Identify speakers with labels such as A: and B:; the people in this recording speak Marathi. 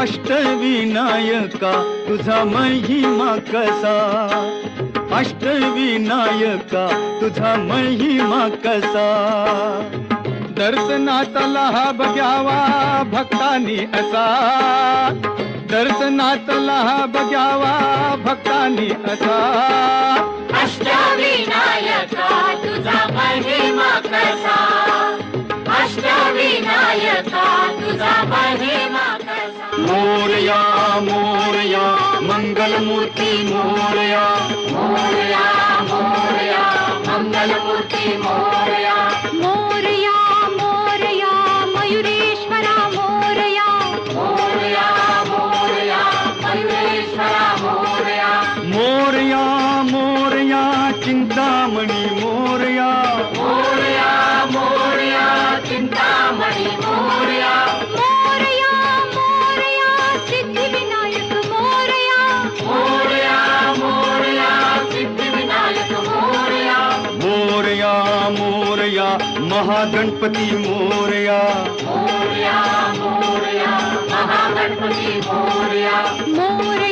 A: अष्टविनायका तुझा महिमा कसा, अष्टविनायका तुझा महिमा कसा।
B: दर्शनातला हा बघ्यावा भक्तांनी असा, दर्शनातला हा बघ्यावा भक्तांनी असा।
C: अष्टविनायका तुझा महिमा कसा, अष्टविनायका तुझा महिमा कसा।
A: मोरया मोरया मंगलमूर्ती मोरया,
C: मोरया मोरया मंगलमूर्ती मोरया।
D: मोरया मोरया मयुरेश्वरा मोरया,
C: मोरया मोरया मयुरेश्वरा मोरया।
A: मोरया मोरया चिंतामणी मोरया,
C: मोरया मोरया चिंतामणी मोरया।
D: मोरया मोरया सिद्धिविनायक मोरया,
C: मोरया मोरया सिद्धिविनायक मोरया।
A: मोरया मोरया महागणपती मोरया,
C: मोरया मोरया महागणपती मोरया।
D: मोरया